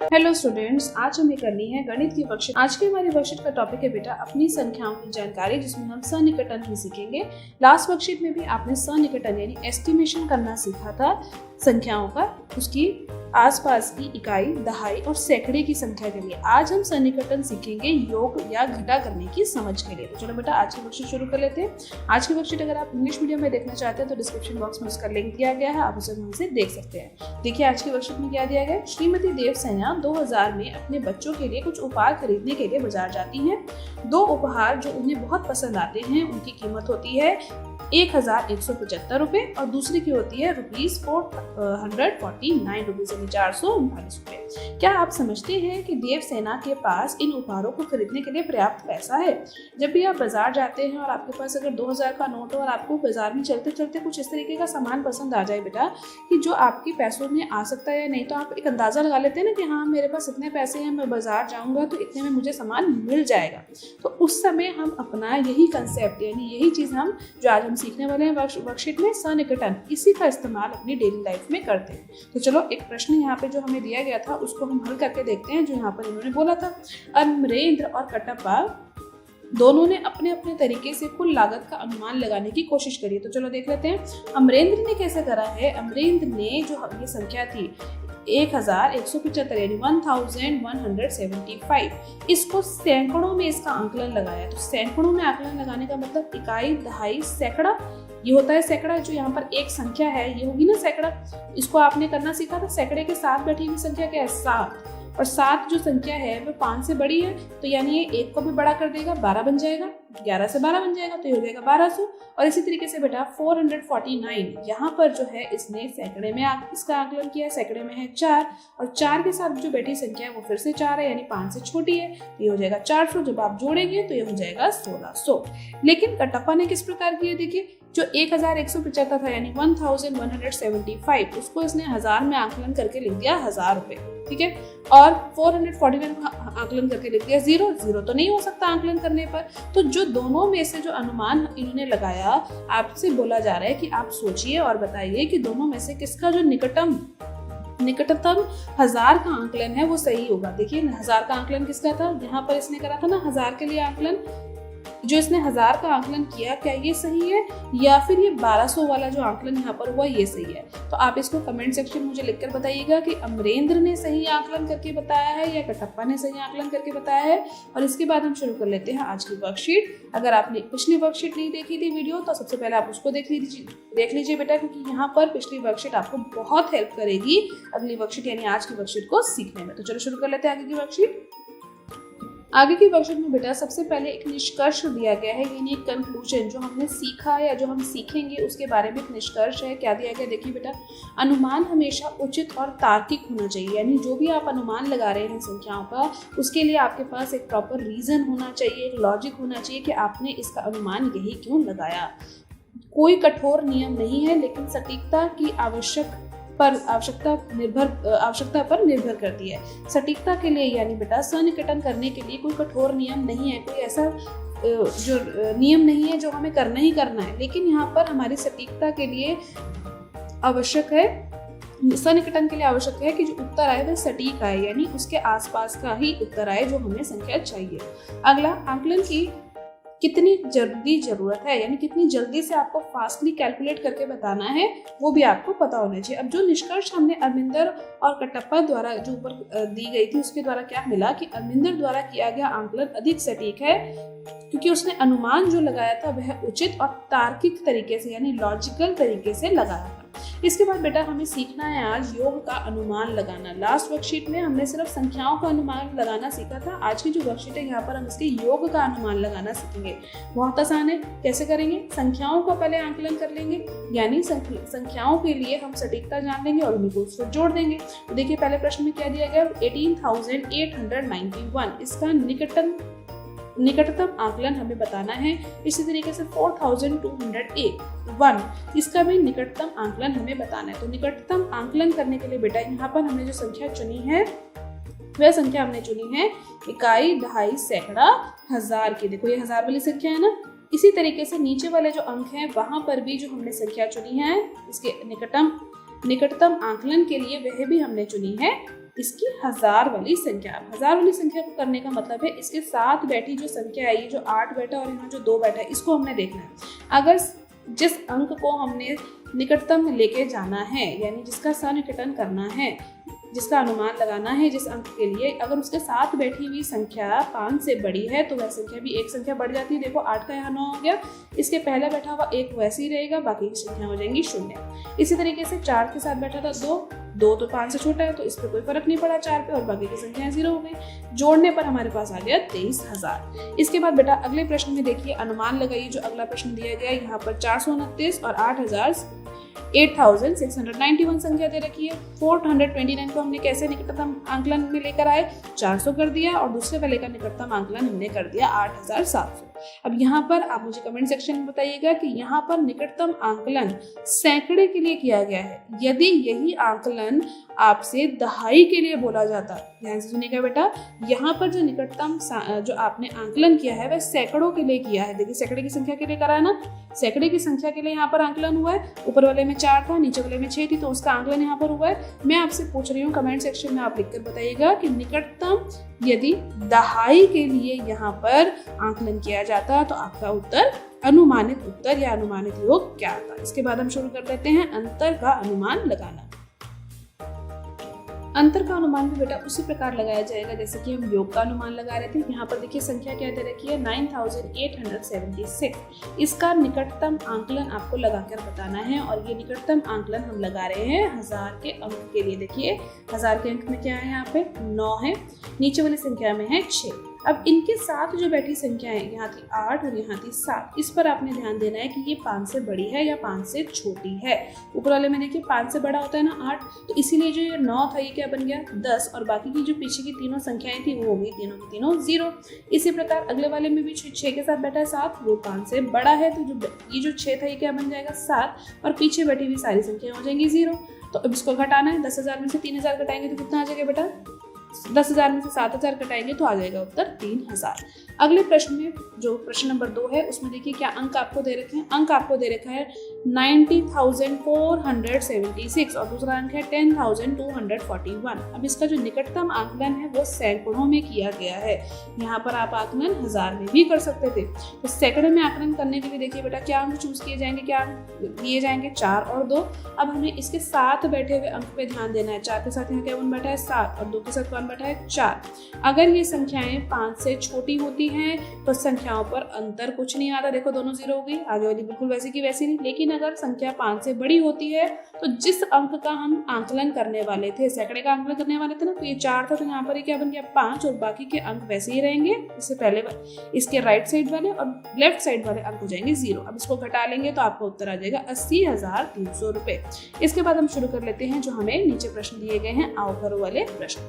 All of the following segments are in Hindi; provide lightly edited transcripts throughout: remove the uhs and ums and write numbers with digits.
हेलो स्टूडेंट्स, आज हमें करनी है गणित की वर्कशीट। आज की हमारी वर्कशीट का टॉपिक है बेटा अपनी संख्याओं की जानकारी, जिसमें हम सन्निकटन भी सीखेंगे। लास्ट वर्कशीट में भी आपने सन्निकटन यानी एस्टिमेशन करना सीखा था संख्याओं का, उसकी आसपास की इकाई, दहाई और सैकड़े की संख्या के लिए। आज हम सन्निकटन सीखेंगे योग या घटा करने की समझ के लिए। तो चलो बेटा आज की वर्कशीट शुरू कर लेते हैं। आज की वर्कशीट अगर आप इंग्लिश मीडियम में देखना चाहते हैं तो डिस्क्रिप्शन बॉक्स में उसका लिंक दिया गया है, आप उसे वहां से देख सकते हैं। देखिए आज की वर्कशीट में क्या दिया गया है। श्रीमती देवसेना 2000 में अपने बच्चों के लिए कुछ उपहार खरीदने के लिए बाजार जाती हैं। दो उपहार जो उन्हें बहुत पसंद आते हैं उनकी कीमत होती है 1175 रुपए और दूसरी की होती है ₹449 यानी 439 रुपए। क्या आप समझते हैं कि देवसेना के पास इन उपहारों को खरीदने के लिए पर्याप्त पैसा है? जब भी आप बाजार जाते हैं और आपके पास अगर 2000 का नोट हो और आपको बाजार में चलते चलते कुछ इस तरीके का सामान पसंद आ जाए बेटा कि जो आपके पैसों में आ सकता है या नहीं, तो आप एक अंदाजा लगा लेते हैं ना कि हाँ मेरे पास इतने पैसे हैं, मैं बाजार जाऊंगा तो इतने में मुझे सामान मिल जाएगा। तो उस समय हम अपना यही कंसेप्ट यानी यही चीज हम जो आज हम सीखने वाले हैं वर्कशीट में सन्निकटन, इसी का इस्तेमाल अपनी डेली लाइफ में करते हैं। तो चलो एक प्रश्न यहाँ पे जो हमें दिया गया था उसको हम हल करके देखते हैं। जो यहाँ पर इन्होंने बोला था, अमरेंद्र और कटप्पा दोनों ने अपने अपने तरीके से कुल लागत का अनुमान लगाने की कोशिश करी। तो चलो देख लेते हैं अमरेंद्र ने कैसे करा है। अमरेंद्र ने जो ये संख्या थी 1175 यानी 1175, इसको सैकड़ों में इसका आंकलन लगाया। तो सैकड़ों में आंकलन लगाने का मतलब इकाई, दहाई, सैकड़ा, ये होता है सैकड़ा। जो यहाँ पर एक संख्या है ये होगी ना सैकड़ा, इसको आपने करना सीखा था। सैकड़े के साथ बैठी हुई संख्या क्या है? 7, और 7 जो संख्या है वो 5 से बड़ी है, तो यानी ये 1 को भी बड़ा कर देगा, 12 बन जाएगा, 11 से 12 बन जाएगा, तो ये हो जाएगा 1200। और इसी तरीके से बेटा 449 यहाँ पर जो है इसने सैकड़े में इसका आकलन किया है, सैकड़े में है 4, और 4 के साथ जो बैठी संख्या है वो फिर से 4 है यानी 5 से छोटी है, तो ये हो जाएगा 400। जब आप जोड़ेंगे तो ये हो जाएगा 1600। लेकिन कटप्पा ने किस प्रकार किया, देखिए जो 1175 था यानी 1175, उसको इसने 1000 में आकलन करके लिख दिया 1000 रुपए, ठीक है। और 449 को आकलन करके लिख दिया 0 तो नहीं हो सकता आकलन करने पर। तो जो दोनों में से जो अनुमान इन्होंने लगाया, आपसे बोला जा रहा है कि आप सोचिए और बताइए कि दोनों में से किसका जो निकटतम 1000 का आंकलन है वो सही होगा। देखिए 1000 का आंकलन किसका था, यहाँ पर इसने करा था ना 1000 के लिए आंकलन, जो इसने 1000 का आंकलन किया, क्या ये सही है या फिर ये 1200 वाला जो आंकलन यहाँ पर हुआ ये सही है? तो आप इसको कमेंट सेक्शन में मुझे लिखकर बताइएगा कि अमरेंद्र ने सही आंकलन करके बताया है या कटप्पा ने सही आंकलन करके बताया है। और इसके बाद हम शुरू कर लेते हैं आज की वर्कशीट। अगर आपने पिछली वर्कशीट नहीं देखी थी वीडियो, तो सबसे पहले आप उसको देख लीजिए बेटा, क्योंकि यहाँ पर पिछली वर्कशीट आपको बहुत हेल्प करेगी अगली वर्कशीट यानी आज की वर्कशीट को सीखने में। तो चलो शुरू कर लेते हैं आगे की वर्कशीट। आगे की वर्कशीट में बेटा सबसे पहले एक निष्कर्ष दिया गया है यानी एक कंक्लूजन, जो हमने सीखा या जो हम सीखेंगे उसके बारे में एक निष्कर्ष है। क्या दिया गया, देखिए बेटा, अनुमान हमेशा उचित और तार्किक होना चाहिए। यानी जो भी आप अनुमान लगा रहे हैं संख्याओं का, उसके लिए आपके पास एक प्रॉपर रीजन होना चाहिए, एक लॉजिक होना चाहिए कि आपने इसका अनुमान यही क्यों लगाया। कोई कठोर नियम नहीं है, लेकिन सटीकता की आवश्यकता पर निर्भर करती है। सटीकता के लिए यानी बेटा सन्निकटन करने के लिए कोई कठोर नियम नहीं है, कोई ऐसा जो नियम नहीं है जो हमें करना ही करना है, लेकिन यहाँ पर हमारी सटीकता के लिए आवश्यक है, सन्निकटन के लिए आवश्यक है कि जो उत्तर आए वह सटीक आए, यानी उसके आसपास का ही उत्तर आए जो हमें संख्या चाहिए। अगला, आंकलन की कितनी जरूरत है, यानी कितनी जल्दी से आपको फास्टली कैलकुलेट करके बताना है वो भी आपको पता होना चाहिए। अब जो निष्कर्ष हमने अरविंदर और कटप्पा द्वारा जो ऊपर दी गई थी उसके द्वारा क्या मिला कि अरविंदर द्वारा किया गया आंकलन अधिक सटीक है, क्योंकि उसने अनुमान जो लगाया था वह उचित और तार्किक तरीके से यानी लॉजिकल तरीके से लगाया था। इसके बाद बेटा हमें सीखना है आज योग का अनुमान लगाना। लास्ट वर्कशीट में हमने सिर्फ संख्याओं का अनुमान लगाना सीखा था। आज की जो वर्कशीट है यहाँ पर हम इसके योग का अनुमान लगाना सीखेंगे। बहुत आसान है, कैसे करेंगे, संख्याओं का पहले आंकलन कर लेंगे, यानी संख्याओं के लिए हम सटीकता जान लेंगे और उन्हीं को उसको जोड़ देंगे। तो देखिए पहले प्रश्न में क्या दिया गया, 18,891, इसका निकटतम आंकलन हमें बताना है। इसी तरीके से 4,201, इसका भी निकटतम आंकलन हमें बताना है। तो निकटतम आंकलन करने के लिए बेटा यहाँ पर हमने जो संख्या चुनी है वह संख्या हमने चुनी है इकाई, दहाई, सैकड़ा, 1000 की। देखो ये 1000 वाली संख्या है ना। इसी तरीके से नीचे वाले जो अंक हैं वहां पर भी जो हमने संख्या चुनी है इसके निकटतम आंकलन के लिए वह भी हमने चुनी है इसकी हजार वाली संख्या। अब हजार वाली संख्या को करने का मतलब है इसके साथ बैठी जो संख्या है, ये जो 8 बैठा और यहाँ जो 2 बैठा है, इसको हमने देखना है। अगर जिस अंक को हमने निकटतम में लेके जाना है, यानी जिसका सन्निकटन करना है, जिसका अनुमान लगाना है जिस अंक के लिए, अगर उसके साथ बैठी हुई संख्या 5 से बड़ी है तो वह संख्या भी एक संख्या बढ़ जाती है। देखो 8 का यहाँ 9 हो गया, इसके पहले बैठा हुआ 1 वैसे ही रहेगा, बाकी की संख्या हो जाएंगी 0। इसी तरीके से 4 के साथ बैठा था 2 तो 5 से छोटा है तो इस पर कोई फर्क नहीं पड़ा 4 पे, और बाकी की संख्याएं 0 हो गई। जोड़ने पर हमारे पास आ गया 23,000। इसके बाद बेटा अगले प्रश्न में देखिए, अनुमान लगाइए। जो अगला प्रश्न दिया गया यहाँ पर 429 और 8,691 संख्या दे रखी है। 429 को हमने कैसे निकटतम आंकलन में लेकर आए, 400 कर दिया, और दूसरे वाले का निकटतम आंकलन हमने कर दिया 8,700। अब यहाँ पर आप मुझे कमेंट सेक्शन में बताइएगा कि यहाँ पर निकटतम आंकलन सैकड़े के लिए किया गया है। यदि यही आंकलन आपसे दहाई के लिए बोला जाता, ध्यान से सुनिएगा बेटा, यहाँ पर जो निकटतम जो आपने आंकलन किया है वह सैकड़ों के लिए किया है। देखिए सैकड़े की संख्या के लिए करा है ना, सैकड़े की संख्या के लिए यहाँ पर आंकलन हुआ है। ऊपर वाले में 4 था, नीचे वाले में 6 थी, तो उसका आंकलन यहाँ पर हुआ है। मैं आपसे पूछ रही हूँ, कमेंट सेक्शन में आप लिखकर बताइएगा कि निकटतम यदि दहाई के लिए यहाँ पर आंकलन किया जाता तो आपका उत्तर, अनुमानित उत्तर या अनुमानित योग क्या था। इसके बाद हम शुरू कर देते हैं अंतर का अनुमान लगाना। अंतर का अनुमान भी बेटा उसी प्रकार लगाया जाएगा जैसे कि हम योग का अनुमान लगा रहे थे। यहाँ पर देखिए संख्या क्या दे रखी है, 9876। इसका निकटतम आंकलन आपको लगाकर बताना है, और ये निकटतम आंकलन हम लगा रहे हैं 1000 के अंक के लिए। देखिए 1000 के अंक में क्या है, यहाँ पे 9 है, नीचे वाली संख्या में है 6। अब इनके साथ जो बैठी संख्या है, यहाँ थी 8 और यहाँ थी 7। इस पर आपने ध्यान देना है कि ये 5 से बड़ी है या 5 से छोटी है। ऊपर वाले में देखिए 5 से बड़ा होता है ना 8, तो इसीलिए जो ये 9 था ये क्या बन गया 10, और बाकी की जो पीछे की तीनों संख्याएं थी वो हो गई तीनों की तीनों 0। इसी प्रकार अगले वाले में भी 6 के साथ बैठा है 7, वो 5 से बड़ा है, तो जो 6 था ये क्या बन जाएगा 7, और पीछे बैठी हुई सारी संख्या हो जाएंगी 0। तो अब इसको घटाना है, 10,000 में से 3,000 घटाएंगे तो कितना आ जाएगा बेटा, 10,000 में से 7,000 घटाएंगे तो आ जाएगा उत्तर 3,000। अगले प्रश्न में जो प्रश्न नंबर 2 है उसमें देखिए क्या अंक आपको दे रखे हैं। अंक आपको दे रखा है 90,476 और दूसरा अंक है 10,241। अब इसका जो निकटतम आंकलन है वो सैकड़ों में किया गया है। यहाँ पर आप आंकलन 1000 में भी कर सकते थे। तो सैकड़े में आंकलन करने के लिए देखिए बेटा क्या अंक चूज किए जाएंगे, क्या दिए जाएंगे 4 और 2। अब हमें इसके साथ बैठे हुए अंक पे ध्यान देना है। 4 के साथ यहाँ क्या वन बैठा है 7 और 2 के साथ वन बैठा है 4। अगर ये संख्याएं 5 से छोटी होती हैं तो संख्याओं पर अंतर कुछ नहीं आता। देखो दोनों 0 हो गई, आगे वाली बिल्कुल वैसी की वैसी नहीं। लेकिन अगर संख्या 5 से बड़ी होती है तो जिस अंक का हम आंकलन करने वाले थे, सैकड़े का आंकलन करने वाले थे ना, तो ये 4 था, तो यहाँ पर क्या बन गया 5, और बाकी के अंक वैसे ही रहेंगे। इससे पहले इसके राइट साइड वाले और लेफ्ट साइड वाले अंक हो जाएंगे 0। अब इसको घटा लेंगे तो आपका उत्तर आ जाएगा 80,300 रुपए। इसके बाद हम शुरू कर लेते हैं जो हमें नीचे प्रश्न दिए गए हैं, आओ करो वाले प्रश्न।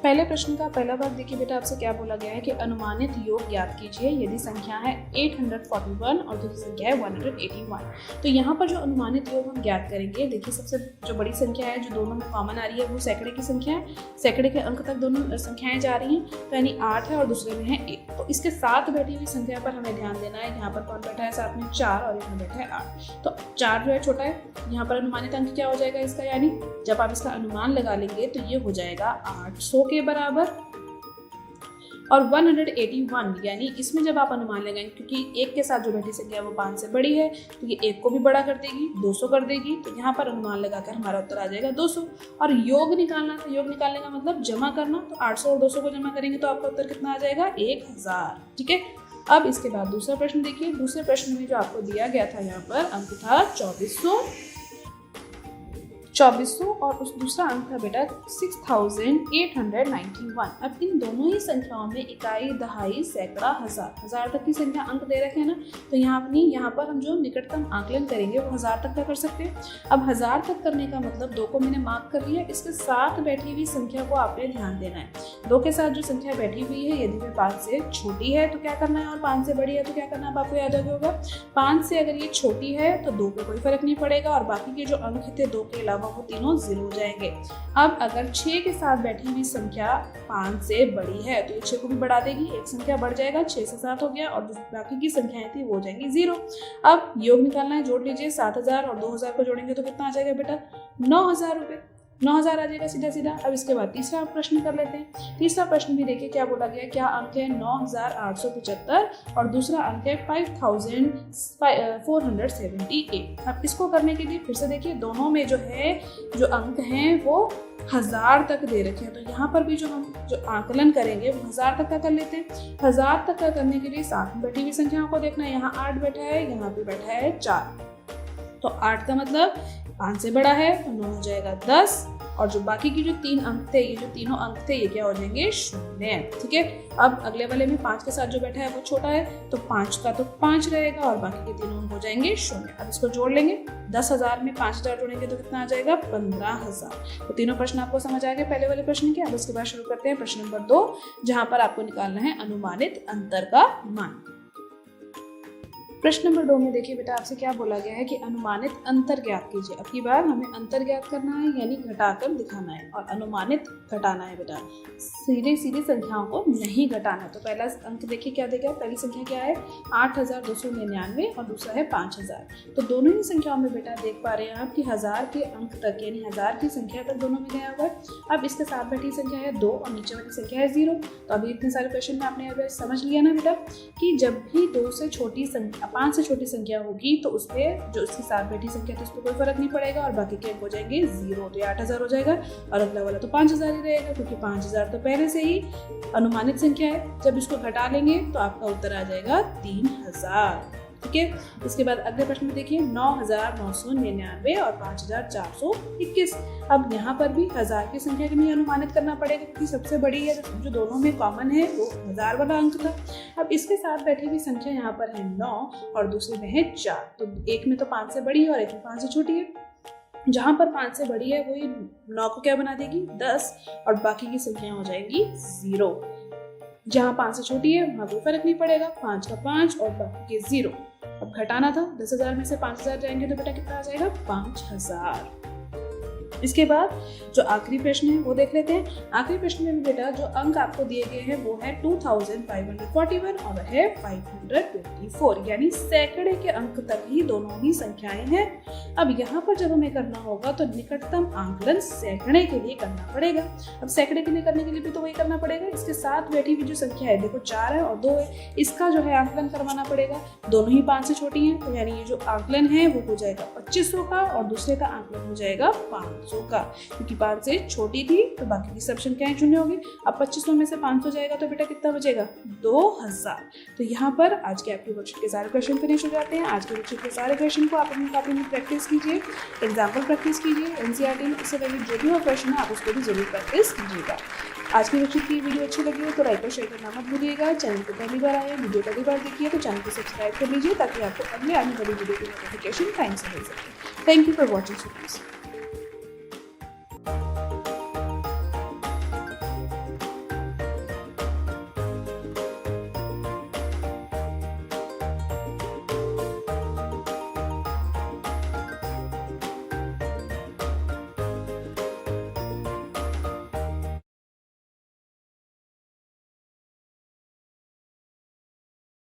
पहले प्रश्न का पहला भाग देखिए बेटा, आपसे क्या बोला गया है कि अनुमानित योग ज्ञात कीजिए यदि संख्या है 841 और दूसरी संख्या है 181। तो यहाँ पर जो अनुमानित योग हम ज्ञात करेंगे, देखिए सबसे जो बड़ी संख्या है जो दोनों में कॉमन आ रही है वो सैकड़े की संख्या है। सैकड़े के अंक तक दोनों संख्याएं जा रही हैं, तो यानी 8 है और दूसरे में है 1। तो इसके साथ बैठी हुई संख्या पर हमें ध्यान देना है। यहाँ पर कौन बैठा है साथ में 4 और यहाँ बैठा है 8। तो 4 जो है छोटा है, यहाँ पर अनुमानित अंक क्या हो जाएगा इसका, यानी जब आप इसका अनुमान लगा लेंगे तो ये हो जाएगा 800 के बराबर। और 181 यानी इसमें जब आप अनुमान लगाएंगे, क्योंकि 1 के साथ जो बैठी संख्या है वो 5 से बड़ी है, तो ये 1 को भी बड़ा कर देगी, 200 कर देगी। तो यहाँ पर अनुमान लगाकर हमारा उत्तर आ जाएगा 200। और योग निकालना था, योग निकालने का मतलब जमा करना, तो 800 और 200 को जमा करेंगे तो आपका उत्तर कितना आ जाएगा 1000। ठीक है। अब इसके बाद दूसरा प्रश्न देखिए। दूसरे प्रश्न में जो आपको दिया गया था यहाँ पर अंक था 2400 और उस दूसरा अंक था बेटा 6891। अब इन दोनों ही संख्याओं में इकाई, दहाई, सैकड़ा, हजार तक की संख्या अंक दे रखे हैं ना, तो यहाँ पर हम जो निकटतम आंकलन करेंगे वो 1000 तक का कर सकते हैं। अब 1000 तक करने का मतलब 2 को मैंने मार्क कर लिया, इसके साथ बैठी हुई संख्या को आपने ध्यान देना है। 2 के साथ जो संख्या बैठी हुई है यदि वह 5 से छोटी है तो क्या करना है, और 5 से बड़ी है तो क्या करना है, आपको याद होगा 5 से अगर ये छोटी है तो 2 पे कोई फर्क नहीं पड़ेगा, और बाकी के जो अंक थे 2 के अलावा वो तीनों 0 हो जाएंगे। अब अगर 6 के साथ बैठी हुई संख्या 5 से बड़ी है तो ये 6 को भी बढ़ा देगी, एक संख्या बढ़ जाएगा, 6 से 7 हो गया, और बाकी की संख्याएं थी वो हो जाएंगी 0। अब योग निकालना है, जोड़ लीजिए 7000 और 2000 को जोड़ेंगे तो कितना आ जाएगा बेटा 9000 रुपए। 9000 आ जाएगा सीधा सीधा। अब इसके बाद तीसरा प्रश्न कर लेते हैं। तीसरा प्रश्न भी देखिए क्या बोला गया, क्या अंक है 9875 और दूसरा अंक है 5478। अब इसको करने के लिए फिर से देखिए दोनों में जो है जो अंक हैं वो 1000 तक दे रखे हैं, तो यहाँ पर भी जो हम जो आकलन करेंगे वो 1000 तक का कर लेते हैं। 1000 तक का करने के लिए साथ में बैठी हुई संख्याओं को देखना है, यहाँ 8 बैठा है, यहाँ पे बैठा है 4, तो 8 का मतलब 5 से बड़ा है तो 9 हो जाएगा 10, और जो बाकी की जो 3 अंक थे, ये जो तीनों अंक थे ये क्या हो जाएंगे, 0। ठीक है, अब अगले वाले में 5 के साथ जो बैठा है वो छोटा है, तो 5 का तो 5 रहेगा और बाकी के तीनों अंक हो जाएंगे 0। अब इसको जोड़ लेंगे, 10,000 में 5,000 जोड़ेंगे तो कितना आ जाएगा, 15,000। तो तीनों प्रश्न आपको समझ आ गए पहले वाले प्रश्न के। अब उसके बाद शुरू करते हैं प्रश्न नंबर 2, जहां पर आपको निकालना है अनुमानित अंतर का मान। प्रश्न नंबर 2 में देखिए बेटा आपसे क्या बोला गया है कि अनुमानित अंतर ज्ञात कीजिए। अब की बार हमें अंतर ज्ञात करना है, यानी घटाकर दिखाना है, और अनुमानित घटाना है बेटा, सीधे सीधे संख्याओं को नहीं घटाना है। तो पहला अंक देखिए क्या देगा, पहली संख्या क्या है 8299 और दूसरा है 5000। तो दोनों ही संख्याओं में बेटा देख पा रहे हैं आप कि 1000 के अंक तक यानी 1000 की संख्या तक दोनों में गया हुआ है। अब इसके साथ बैठी संख्या है 2 और नीचे वाली संख्या है 0। तो अभी इतने सारे क्वेश्चन में आपने अब समझ लिया ना बेटा कि जब भी 2 से छोटी संख्या 5 से छोटी संख्या होगी तो उसमें जो उसके साथ बैठी संख्या तो उस पर कोई फर्क नहीं पड़ेगा और बाकी के अंक हो जाएंगे 0। तो 8000 हो जाएगा और अगला वाला तो 5000 ही रहेगा, क्योंकि 5000 तो पहले से ही अनुमानित संख्या है। जब इसको घटा लेंगे तो आपका उत्तर आ जाएगा 3000। ठीक है, इसके बाद अगले प्रश्न में देखिए 9999 और 5421। अब यहाँ पर भी 1000 की संख्या के लिए अनुमानित करना पड़ेगा, क्योंकि सबसे बड़ी है जो दोनों में कॉमन है वो 1000 वाला अंक था। अब इसके साथ बैठी हुई संख्या यहाँ पर है 9 और दूसरे में है 4। तो एक में तो 5 से बड़ी है और एक में 5 से छोटी है। जहाँ पर 5 से बड़ी है वही 9 को क्या बना देगी 10 और बाकी की संख्या हो जाएगी 0। जहाँ 5 से छोटी है वहाँ कोई फर्क नहीं पड़ेगा, 5 का 5 और बाकी के 0। अब घटाना था, 10,000 में से 5000 जाएंगे तो बेटा कितना आ जाएगा 5000। इसके बाद जो आखिरी प्रश्न है वो देख लेते हैं। आखिरी प्रश्न में भी बेटा जो अंक आपको दिए गए हैं वो है 2541 और है 524, यानी सैकड़े के अंक तक ही दोनों ही संख्याएं हैं। अब यहाँ पर जब हमें करना होगा तो निकटतम आंकलन सैकड़े के लिए करना पड़ेगा। अब सैकड़े के लिए करने के लिए भी तो वही करना पड़ेगा, इसके साथ बैठी हुई जो संख्या है देखो 4 है और 2 है, इसका जो है आंकलन करवाना पड़ेगा। दोनों ही 5 से छोटी हैं, तो यानी ये जो आंकलन है वो हो जाएगा 2500 का और दूसरे का आंकलन हो जाएगा 500 का, क्योंकि 5 से छोटी थी तो बाकी की सब संख्याएं शून्य होगी। अब 2500 में से 500 जाएगा तो बेटा कितना बचेगा 2000। तो यहाँ पर आज के आपके वर्कशीट के सारे क्वेश्चन फिनिश हो जाते हैं। आज के वर्कशीट के सारे क्वेश्चन को आप अपनी कॉपी में प्रैक्टिस कीजिए, एग्जाम्पल प्रैक्टिस कीजिए, एनसीईआरटी में इससे रिलेटेड जो भी हो क्वेश्चन है आप उसको भी जरूर प्रैक्टिस कीजिएगा। आज की वर्कशीट की वीडियो अच्छी लगी हो तो लाइक और शेयर करना मत भूलिएगा। चैनल को पहली बार आए, वीडियो पहली बार देखिए तो चैनल को सब्सक्राइब कर लीजिए ताकि आपको अगले आने वाली वीडियो की नोटिफिकेशन टाइम से मिल सके। Thank you for watching.